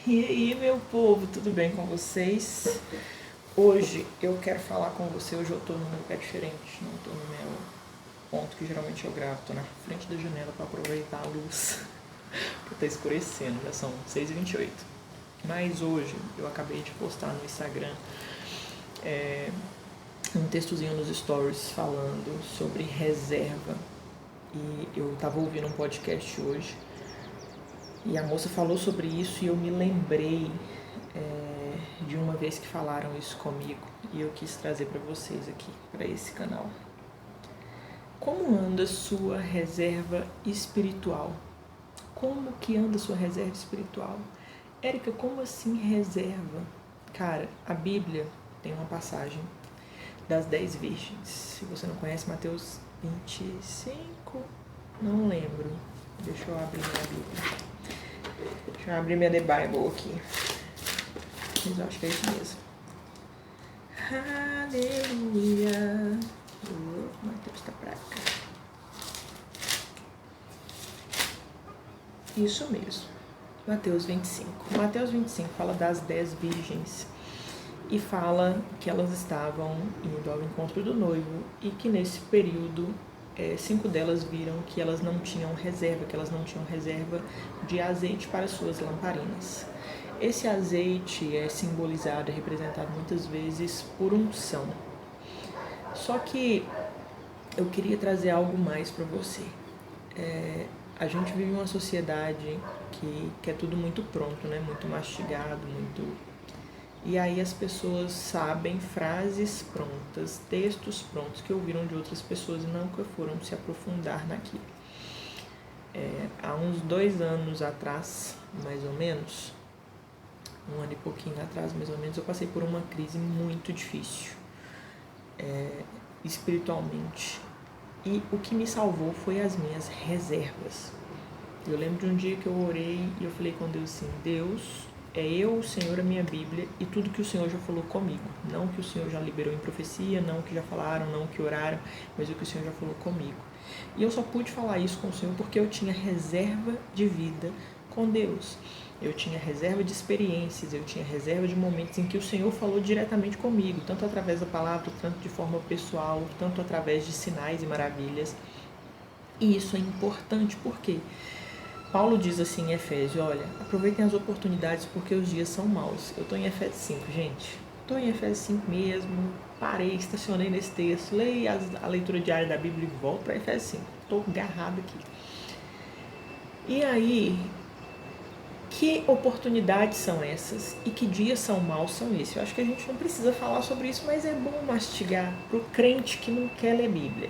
E aí, meu povo, tudo bem com vocês? Hoje eu quero falar com você. Hoje eu tô num lugar diferente, não tô no meu ponto que geralmente eu gravo. Tô na frente da janela para aproveitar a luz, porque tá escurecendo, já são 6h28. Mas hoje eu acabei de postar no Instagram um textozinho nos stories falando sobre reserva. E eu tava ouvindo um podcast hoje e a moça falou sobre isso e eu me lembrei de uma vez que falaram isso comigo e eu quis trazer para vocês aqui, para esse canal. Como anda sua reserva espiritual? Como que anda sua reserva espiritual? Érica, como assim reserva? Cara, a Bíblia tem uma passagem das 10 virgens. Se você não conhece, Mateus 25, não lembro. Deixa eu abrir minha Bíblia. Deixa eu abrir minha The Bible aqui. Mas eu acho que é isso mesmo. Aleluia. Mateus tá pra cá. Isso mesmo. Mateus 25. Mateus 25 fala das 10 virgens e fala que elas estavam indo ao encontro do noivo e que nesse período 5 delas viram que elas não tinham reserva, de azeite para suas lamparinas. Esse azeite é simbolizado, é representado muitas vezes por unção. Só que eu queria trazer algo mais para você. A gente vive uma sociedade que é tudo muito pronto, né? Muito mastigado, muito... E aí as pessoas sabem frases prontas, textos prontos que ouviram de outras pessoas e nunca foram se aprofundar naquilo. Há uns 2 anos atrás, mais ou menos, 1 ano e pouquinho atrás, mais ou menos, eu passei por uma crise muito difícil, espiritualmente. E o que me salvou foi as minhas reservas. Eu lembro de um dia que eu orei e eu falei com Deus assim: Deus, é eu, o Senhor, a minha Bíblia e tudo que o Senhor já falou comigo. Não o que o Senhor já liberou em profecia, não o que já falaram, não o que oraram, mas o que o Senhor já falou comigo. E eu só pude falar isso com o Senhor porque eu tinha reserva de vida com Deus. Eu tinha reserva de experiências, eu tinha reserva de momentos em que o Senhor falou diretamente comigo, tanto através da palavra, tanto de forma pessoal, tanto através de sinais e maravilhas. E isso é importante porque Paulo diz assim em Efésios: olha, aproveitem as oportunidades porque os dias são maus. Eu estou em Efésios 5, gente. Estou em Efésios 5 mesmo, parei, estacionei nesse texto, leio a leitura diária da Bíblia e volto para Efésios 5. Estou agarrado aqui. E aí, que oportunidades são essas? E que dias são maus são esses? Eu acho que a gente não precisa falar sobre isso, mas é bom mastigar para o crente que não quer ler Bíblia.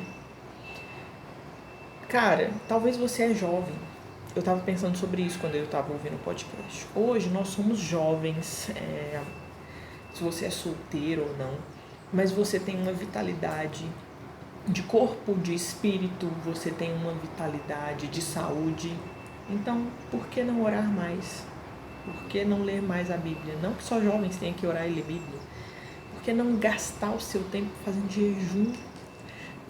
Cara, talvez você é jovem. Eu estava pensando sobre isso quando eu estava ouvindo o podcast. Hoje nós somos jovens, se você é solteiro ou não, mas você tem uma vitalidade de corpo, de espírito, você tem uma vitalidade de saúde. Então, por que não orar mais? Por que não ler mais a Bíblia? Não que só jovens tenham que orar e ler Bíblia. Por que não gastar o seu tempo fazendo jejum?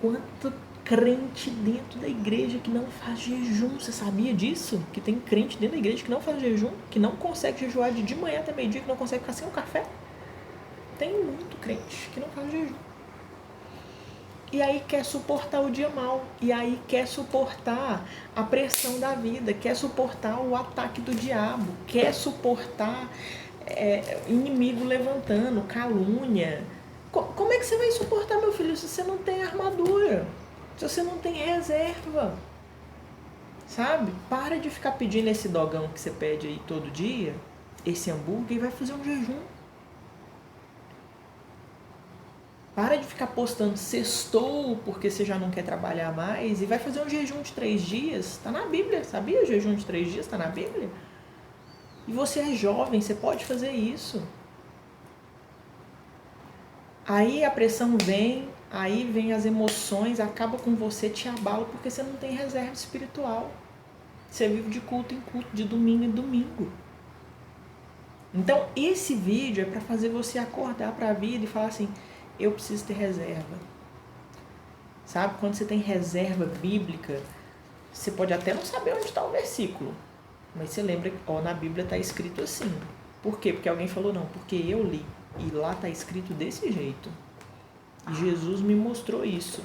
Quanto crente dentro da igreja que não faz jejum? Você sabia disso? Que tem crente dentro da igreja que não faz jejum? Que não consegue jejuar de manhã até meio-dia, que não consegue ficar sem um café? Tem muito crente que não faz jejum. E aí quer suportar o dia mal. E aí quer suportar a pressão da vida. Quer suportar o ataque do diabo. Quer suportar inimigo levantando, calúnia. Como é que você vai suportar, meu filho, se você não tem armadura? Se você não tem reserva? Sabe? Para de ficar pedindo esse dogão que você pede aí todo dia, esse hambúrguer, e vai fazer um jejum. Para de ficar postando sextou porque você já não quer trabalhar mais e vai fazer um jejum de 3 dias. Está na Bíblia, sabia? O jejum de 3 dias está na Bíblia. E você é jovem, você pode fazer isso. Aí a pressão vem, aí vem as emoções, acaba com você, te abala porque você não tem reserva espiritual. Você vive de culto em culto, de domingo em domingo. Então esse vídeo é para fazer você acordar para a vida e falar assim: eu preciso ter reserva. Sabe? Quando você tem reserva bíblica, você pode até não saber onde está o versículo, Mas você lembra, ó, na Bíblia está escrito assim. Por quê? Porque alguém falou, não, porque eu li. E lá está escrito desse jeito. E Jesus me mostrou isso.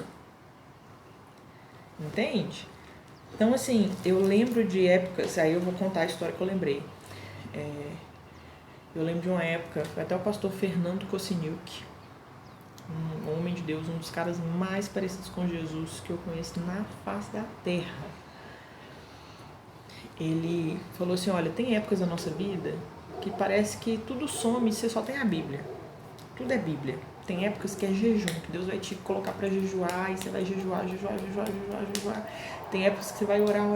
Entende? Então, assim, eu lembro de épocas, aí eu vou contar a história que eu lembrei. Eu lembro de uma época, até o pastor Fernando Kosiniuk, um homem de Deus, um dos caras mais parecidos com Jesus que eu conheço na face da terra. Ele falou assim, olha, tem épocas da nossa vida que parece que tudo some e você só tem a Bíblia. Tudo é Bíblia. Tem épocas que é jejum, que Deus vai te colocar para jejuar e você vai jejuar. Tem épocas que você vai orar.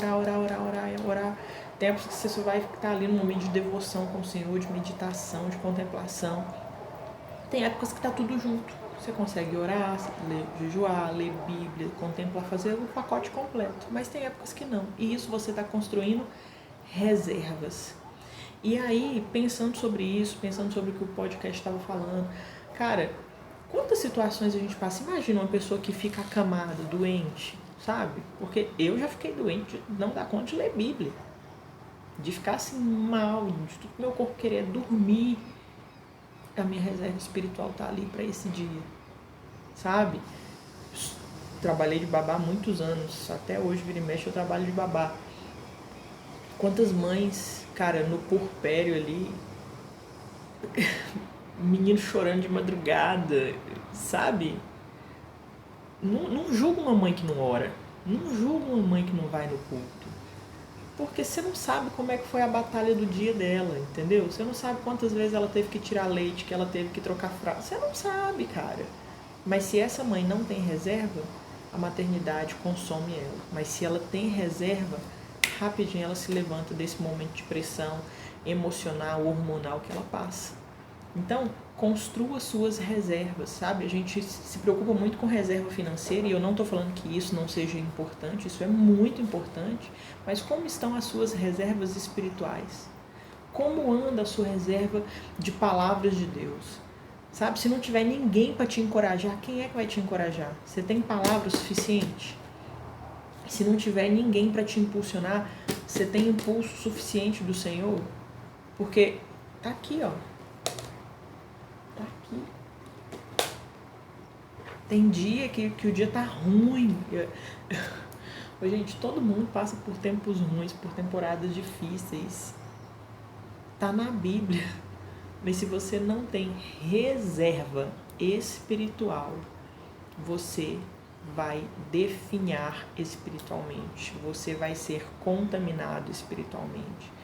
Tem épocas que você só vai estar ali num momento de devoção com o Senhor, de meditação, de contemplação. Tem épocas que está tudo junto. Você consegue orar, jejuar, ler Bíblia, contemplar, fazer o pacote completo. Mas tem épocas que não. E isso você está construindo reservas. E aí, pensando sobre isso, pensando sobre o que o podcast estava falando, cara, quantas situações a gente passa? Imagina uma pessoa que fica acamada, doente, sabe? Porque eu já fiquei doente, não dá conta de ler Bíblia. De ficar assim mal, de tudo que meu corpo querer dormir. A minha reserva espiritual tá ali para esse dia, sabe? Trabalhei de babá há muitos anos, até hoje, vira e mexe, eu trabalho de babá. Quantas mães, cara, no puerpério ali, menino chorando de madrugada, sabe? Não julga uma mãe que não ora, não julga uma mãe que não vai no culto. Porque você não sabe como é que foi a batalha do dia dela, entendeu? Você não sabe quantas vezes ela teve que tirar leite, que ela teve que trocar fralda. Você não sabe, cara. Mas se essa mãe não tem reserva, a maternidade consome ela. Mas se ela tem reserva, rapidinho ela se levanta desse momento de pressão emocional, hormonal que ela passa. Então, construa suas reservas, sabe? A gente se preocupa muito com reserva financeira e eu não estou falando que isso não seja importante, isso é muito importante, mas como estão as suas reservas espirituais? Como anda a sua reserva de palavras de Deus? Sabe, se não tiver ninguém para te encorajar, quem é que vai te encorajar? Você tem palavra suficiente? Se não tiver ninguém para te impulsionar, você tem impulso suficiente do Senhor? Porque tá aqui, ó. Tá aqui. Tem dia que o dia tá ruim. Gente, todo mundo passa por tempos ruins, por temporadas difíceis. Tá na Bíblia. Mas se você não tem reserva espiritual, você vai definhar espiritualmente. Você vai ser contaminado espiritualmente.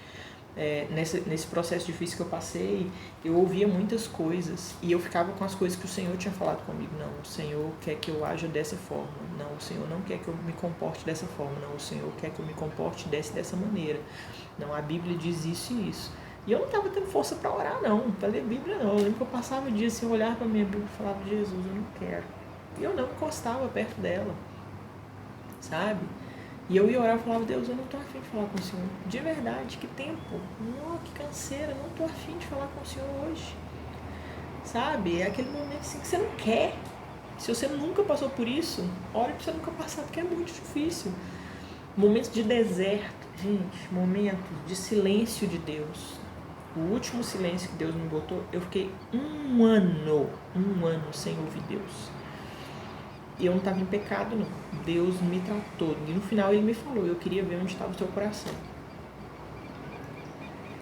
Nesse processo difícil que eu passei, eu ouvia muitas coisas e eu ficava com as coisas que o Senhor tinha falado comigo. Não, o Senhor quer que eu haja dessa forma. Não, o Senhor não quer que eu me comporte dessa forma. Não, o Senhor quer que eu me comporte dessa maneira. Não, a Bíblia diz isso e isso. E eu não estava tendo força para orar, não, para ler Bíblia, não. Eu lembro que eu passava o dia assim, eu olhava para a minha Bíblia e falava, Jesus, eu não quero. E eu não encostava perto dela, sabe? E eu ia orar e falava, Deus, eu não tô afim de falar com o Senhor. De verdade, que tempo. Não, que canseira, não tô afim de falar com o Senhor hoje. Sabe? É aquele momento assim que você não quer. Se você nunca passou por isso, ore pra você nunca passar, porque é muito difícil. Momentos de deserto, gente, momentos de silêncio de Deus. O último silêncio que Deus me botou, eu fiquei um ano sem ouvir Deus. E eu não estava em pecado, não. Deus me tratou. E no final ele me falou, eu queria ver onde estava o seu coração.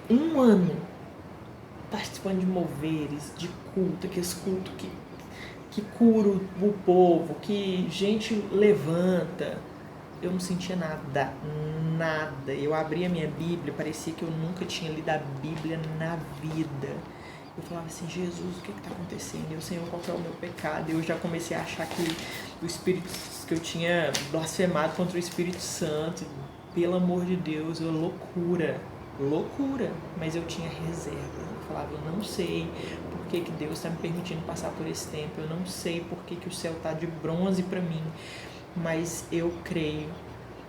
Um ano participando de moveres, de culto, aqueles cultos que cura o povo, que gente levanta. Eu não sentia nada. Eu abria a minha Bíblia, parecia que eu nunca tinha lido a Bíblia na vida. Eu falava assim, Jesus, o que está acontecendo? Eu, Senhor, qual é o meu pecado? Eu já comecei a achar que o Espírito, que eu tinha blasfemado contra o Espírito Santo. Pelo amor de Deus, loucura. Mas eu tinha reserva. Eu falava, eu não sei por que Deus está me permitindo passar por esse tempo. Eu não sei por que o céu está de bronze para mim. Mas eu creio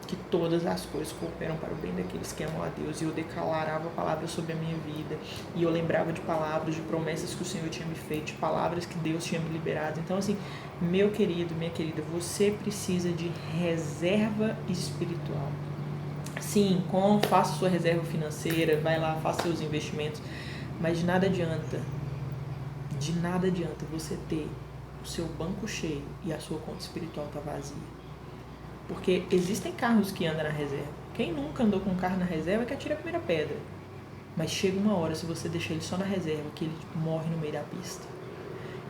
que todas as coisas cooperam para o bem daqueles que amam a Deus. E eu declarava palavras sobre a minha vida. E eu lembrava de palavras, de promessas que o Senhor tinha me feito, de palavras que Deus tinha me liberado. Então, assim, meu querido, minha querida, você precisa de reserva espiritual. Sim, faça sua reserva financeira, vai lá, faça seus investimentos, mas de nada adianta você ter o seu banco cheio e a sua conta espiritual tá vazia. Porque existem carros que andam na reserva. Quem nunca andou com um carro na reserva que atira a primeira pedra. Mas chega uma hora, se você deixar ele só na reserva, que ele morre no meio da pista.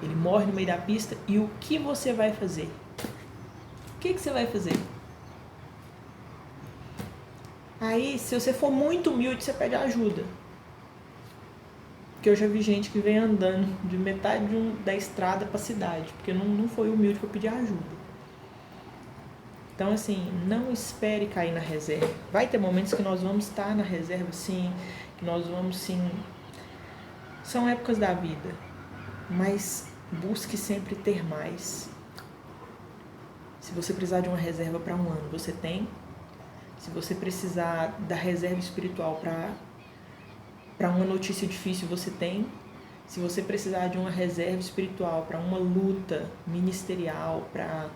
Ele morre no meio da pista e o que você vai fazer? O que você vai fazer? Aí, se você for muito humilde, você pede ajuda. Porque eu já vi gente que vem andando de metade da estrada para a cidade, porque não foi humilde para pedir ajuda. Então, assim, não espere cair na reserva. Vai ter momentos que nós vamos estar na reserva, sim, que nós vamos, sim. São épocas da vida, mas busque sempre ter mais. Se você precisar de uma reserva para um ano, você tem. Se você precisar da reserva espiritual para uma notícia difícil, você tem. Se você precisar de uma reserva espiritual para uma luta ministerial, para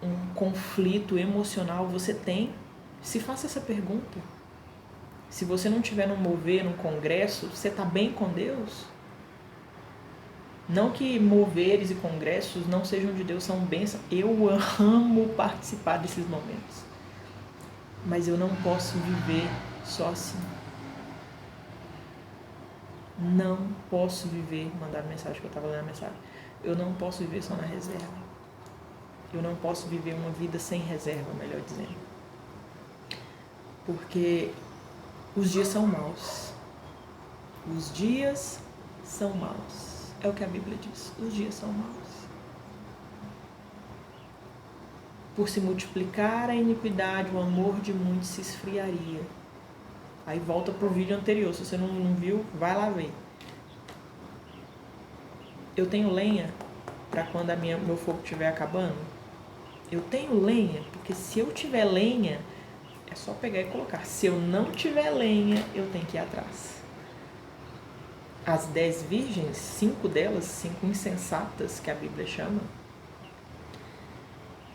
um conflito emocional, você tem. Se faça essa pergunta. Se você não tiver no mover, no congresso, você está bem com Deus? Não que moveres e congressos não sejam de Deus, são bênçãos. Eu amo participar desses momentos. Mas eu não posso viver só assim. Não posso viver, mandar mensagem, que eu estava lendo a mensagem. Eu não posso viver só na reserva. Eu não posso viver uma vida sem reserva, melhor dizendo. Porque os dias são maus. Os dias são maus. É o que a Bíblia diz. Os dias são maus. Por se multiplicar a iniquidade, o amor de muitos se esfriaria. Aí volta pro vídeo anterior. Se você não viu, vai lá ver. Eu tenho lenha para quando meu fogo estiver acabando. Eu tenho lenha, porque se eu tiver lenha, é só pegar e colocar. Se eu não tiver lenha, eu tenho que ir atrás. As 10 virgens, 5 delas, 5 insensatas, que a Bíblia chama,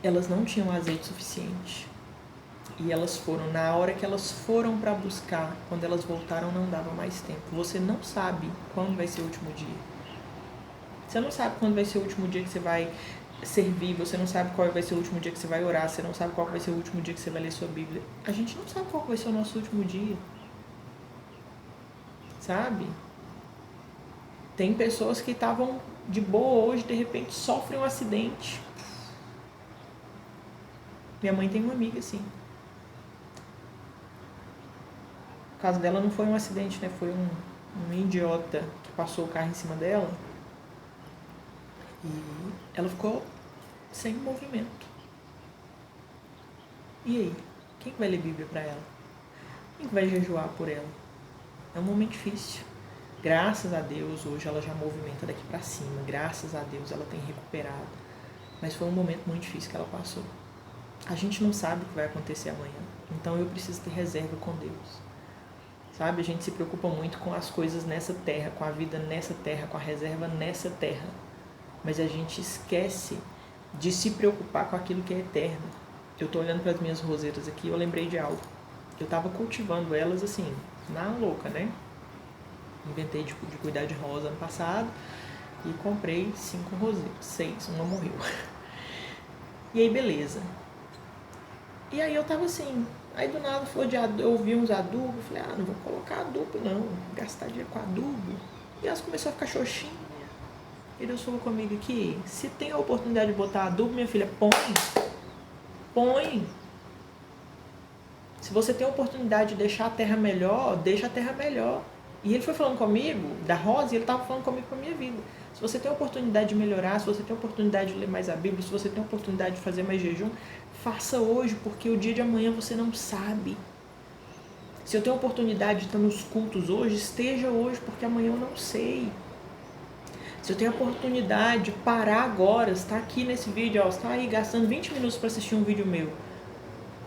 elas não tinham azeite suficiente. E elas foram, na hora que elas foram para buscar, quando elas voltaram não dava mais tempo. Você não sabe quando vai ser o último dia. Você não sabe quando vai ser o último dia que você vai servir, você não sabe qual vai ser o último dia que você vai orar, você não sabe qual vai ser o último dia que você vai ler sua Bíblia. A gente não sabe qual vai ser o nosso último dia. Sabe? Tem pessoas que estavam de boa hoje, de repente sofrem um acidente. Minha mãe tem uma amiga assim. O caso dela não foi um acidente, né? Foi um idiota que passou o carro em cima dela. E ela ficou sem movimento. E aí? Quem vai ler Bíblia para ela? Quem vai jejuar por ela? É um momento difícil. Graças a Deus, hoje ela já movimenta daqui para cima. Graças a Deus, ela tem recuperado. Mas foi um momento muito difícil que ela passou. A gente não sabe o que vai acontecer amanhã. Então eu preciso ter reserva com Deus. Sabe? A gente se preocupa muito com as coisas nessa terra, com a vida nessa terra, com a reserva nessa terra. Mas a gente esquece de se preocupar com aquilo que é eterno. Eu tô olhando para as minhas roseiras aqui e eu lembrei de algo. Eu tava cultivando elas assim, na louca, né? Inventei de cuidar de rosa ano passado e comprei 5 roseiras, 6, uma morreu. E aí, beleza. E aí eu tava assim, aí do nada eu ouvi uns adubos, falei, não vou colocar adubo não, gastar dinheiro com adubo. E elas começaram a ficar xoxinhas. E Deus falou comigo aqui, se tem a oportunidade de botar adubo, minha filha, põe. Se você tem a oportunidade de deixar a terra melhor, deixa a terra melhor. E ele foi falando comigo, da rosa, e ele estava falando comigo para a minha vida. Se você tem a oportunidade de melhorar, se você tem a oportunidade de ler mais a Bíblia, se você tem a oportunidade de fazer mais jejum, faça hoje, porque o dia de amanhã você não sabe. Se eu tenho a oportunidade de estar nos cultos hoje, esteja hoje, porque amanhã eu não sei. Se eu tenho a oportunidade de parar agora, estar aqui nesse vídeo, você está aí gastando 20 minutos para assistir um vídeo meu.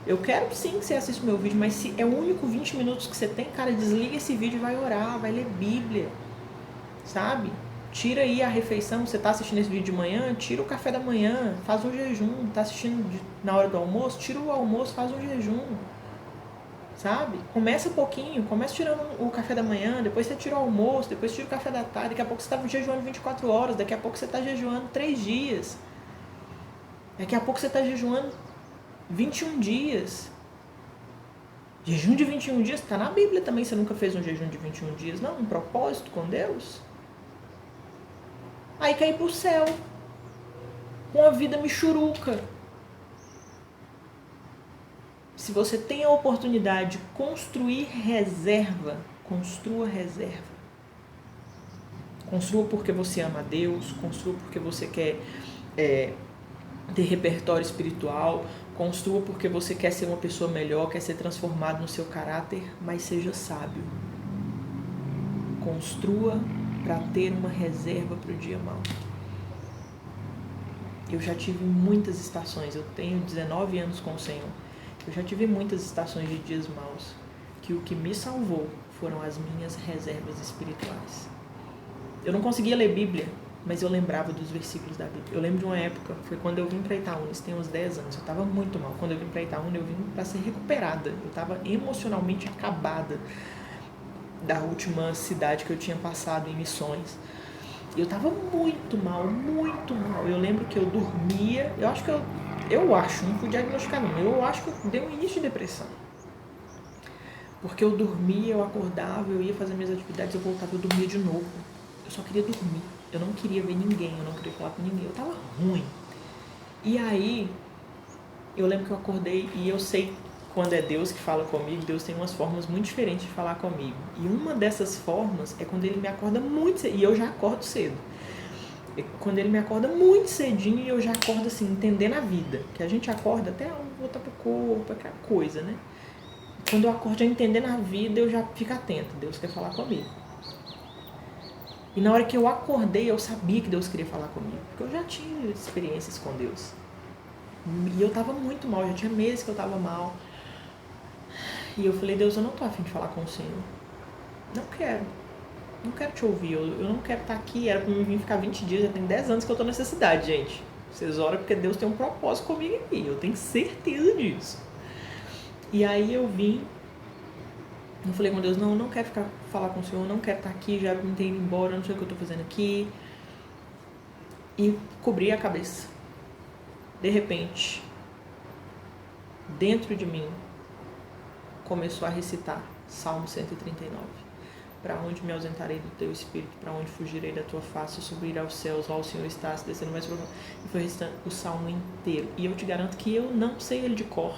Eu quero sim que você assista o meu vídeo, mas se é o único 20 minutos que você tem, cara, desliga esse vídeo e vai orar, vai ler Bíblia, sabe? Tira aí a refeição, você tá assistindo esse vídeo de manhã, tira o café da manhã, faz um jejum, tá assistindo na hora do almoço, tira o almoço, faz um jejum, sabe? Começa pouquinho, começa tirando o café da manhã, depois você tira o almoço, depois tira o café da tarde, daqui a pouco você está jejuando 24 horas, daqui a pouco você está jejuando 3 dias, daqui a pouco você está jejuando 21 dias. Jejum de 21 dias está na Bíblia também, você nunca fez um jejum de 21 dias, não? Um propósito com Deus? Aí cai pro céu, com a vida michuruca. Se você tem a oportunidade de construir reserva, construa reserva. Construa porque você ama a Deus, construa porque você quer ter repertório espiritual, construa porque você quer ser uma pessoa melhor, quer ser transformado no seu caráter, mas seja sábio. Construa para ter uma reserva para o dia mau. Eu já tive muitas estações, eu tenho 19 anos com o Senhor. Eu já tive muitas estações de dias maus, que o que me salvou foram as minhas reservas espirituais. Eu não conseguia ler Bíblia, mas eu lembrava dos versículos da Bíblia. Eu lembro de uma época, foi quando eu vim para Itaúna, isso tem uns 10 anos, eu estava muito mal. Quando eu vim para Itaúna, eu vim para ser recuperada. Eu estava emocionalmente acabada da última cidade que eu tinha passado em missões. Eu estava muito mal, muito mal. Eu lembro que eu dormia, não fui diagnosticada não, eu acho que eu dei um início de depressão. Porque eu dormia, eu acordava, eu ia fazer minhas atividades, eu voltava, eu dormia de novo. Eu só queria dormir, eu não queria ver ninguém, eu não queria falar com ninguém, eu tava ruim. E aí, eu lembro que eu acordei e eu sei quando é Deus que fala comigo, Deus tem umas formas muito diferentes de falar comigo. E uma dessas formas é quando Ele me acorda muito cedo, e eu já acordo cedo. Quando Ele me acorda muito cedinho e eu já acordo assim, entendendo a vida. Que a gente acorda até voltar pro corpo, aquela coisa, né? Quando eu acordo já entendendo a vida, eu já fico atento, Deus quer falar comigo. E na hora que eu acordei, eu sabia que Deus queria falar comigo, porque eu já tinha experiências com Deus. E eu tava muito mal, já tinha meses que eu tava mal. E eu falei, Deus, eu não tô afim de falar com o Senhor. Não quero te ouvir, eu não quero estar aqui. Era pra mim vir ficar 20 dias, já tem 10 anos que eu tô nessa cidade, gente. Vocês oram porque Deus tem um propósito comigo aqui, eu tenho certeza disso. E aí eu vim, eu falei com Deus, não, eu não quero falar com o Senhor, eu não quero estar aqui, já me tenho ido embora, eu não sei o que eu tô fazendo aqui. E cobri a cabeça. De repente, dentro de mim, começou a recitar Salmo 139. Para onde me ausentarei do teu espírito? Para onde fugirei da tua face? Subirei aos céus, ao Senhor estás, descendo mais profundo. E foi recitando o salmo inteiro. E eu te garanto que eu não sei ele de cor.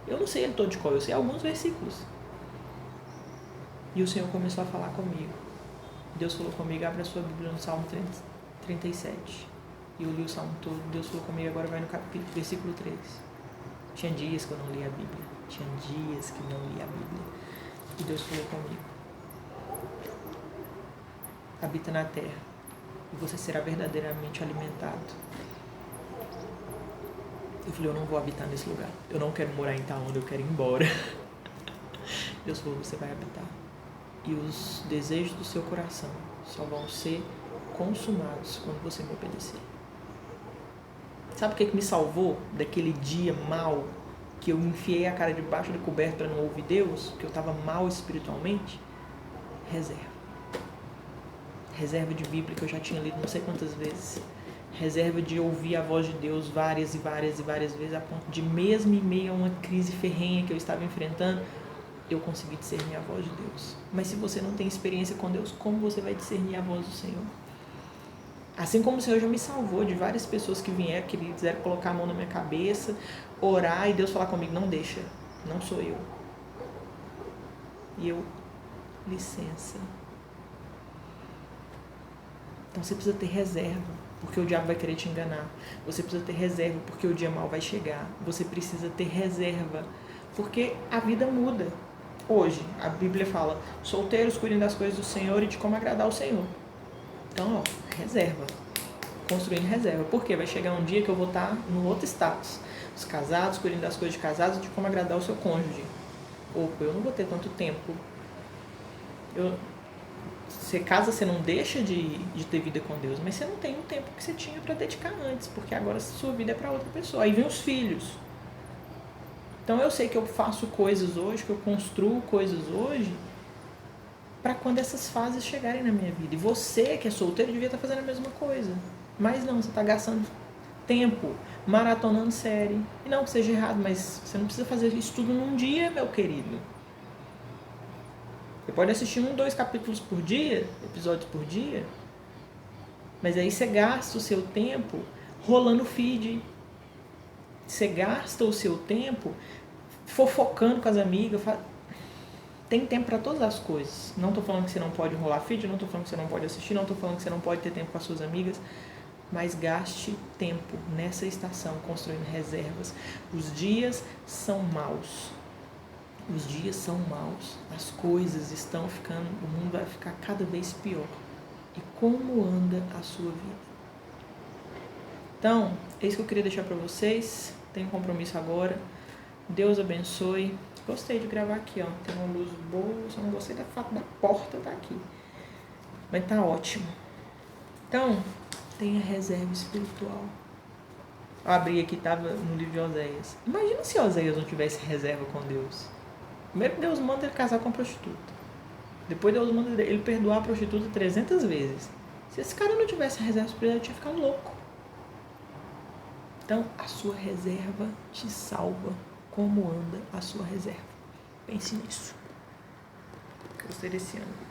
Eu não sei ele todo de cor, eu sei alguns versículos. E o Senhor começou a falar comigo. Deus falou comigo, abre a sua Bíblia no Salmo 37. E eu li o salmo todo. Deus falou comigo, agora vai no capítulo, versículo 3. Tinha dias que eu não lia a Bíblia. Tinha dias que não lia a Bíblia. E Deus falou comigo, habita na terra e você será verdadeiramente alimentado. Eu falei, eu não vou habitar nesse lugar. Eu não quero morar em Itaúna, eu quero ir embora. Deus falou, você vai habitar. E os desejos do seu coração só vão ser consumados quando você me obedecer. Sabe o que me salvou daquele dia mal que eu enfiei a cara debaixo do coberto para não ouvir Deus? Que eu estava mal espiritualmente? Reserva. Reserva de Bíblia que eu já tinha lido não sei quantas vezes. Reserva de ouvir a voz de Deus várias e várias e várias vezes, a ponto de, mesmo em meio a uma crise ferrenha que eu estava enfrentando, eu consegui discernir a voz de Deus. Mas se você não tem experiência com Deus, como você vai discernir a voz do Senhor? Assim como o Senhor já me salvou de várias pessoas que vieram, que quiseram colocar a mão na minha cabeça, orar e Deus falar comigo, não deixa, não sou eu. E eu, licença. Então você precisa ter reserva, porque o diabo vai querer te enganar. Você precisa ter reserva, porque o dia mal vai chegar. Você precisa ter reserva, porque a vida muda. Hoje, a Bíblia fala, solteiros cuidem das coisas do Senhor e de como agradar o Senhor. Então, reserva. Construindo reserva. Porque vai chegar um dia que eu vou estar no outro status. Os casados cuidem das coisas de casados e de como agradar o seu cônjuge. Opa, eu não vou ter tanto tempo. Você casa, você não deixa de ter vida com Deus, mas você não tem o tempo que você tinha para dedicar antes, porque agora a sua vida é para outra pessoa. Aí vem os filhos. Então eu sei que eu faço coisas hoje, que eu construo coisas hoje, para quando essas fases chegarem na minha vida. E você que é solteiro devia estar fazendo a mesma coisa. Mas não, você está gastando tempo maratonando série. E não que seja errado, mas você não precisa fazer isso tudo num dia, meu querido. Você pode assistir 1, 2 capítulos por dia, episódios por dia, mas aí você gasta o seu tempo rolando feed. Você gasta o seu tempo fofocando com as amigas. Tem tempo para todas as coisas. Não estou falando que você não pode rolar feed, não estou falando que você não pode assistir, não estou falando que você não pode ter tempo com as suas amigas, mas gaste tempo nessa estação construindo reservas. Os dias são maus. Os dias são maus. As coisas estão ficando, o mundo vai ficar cada vez pior. E como anda a sua vida? Então, é isso que eu queria deixar para vocês. Tenho um compromisso agora. Deus abençoe. Gostei de gravar aqui, ó. Tem uma luz boa, só não gostei da fato da porta tá aqui. Mas tá ótimo. Então, tenha reserva espiritual. Eu abri aqui, tava no livro de Oséias. Imagina se Oséias não tivesse reserva com Deus. Primeiro Deus manda ele casar com a prostituta. Depois Deus manda ele perdoar a prostituta 300 vezes. Se esse cara não tivesse reserva espiritual, ele tinha ficado louco. Então, a sua reserva te salva. Como anda a sua reserva? Pense nisso. Gostei desse ano.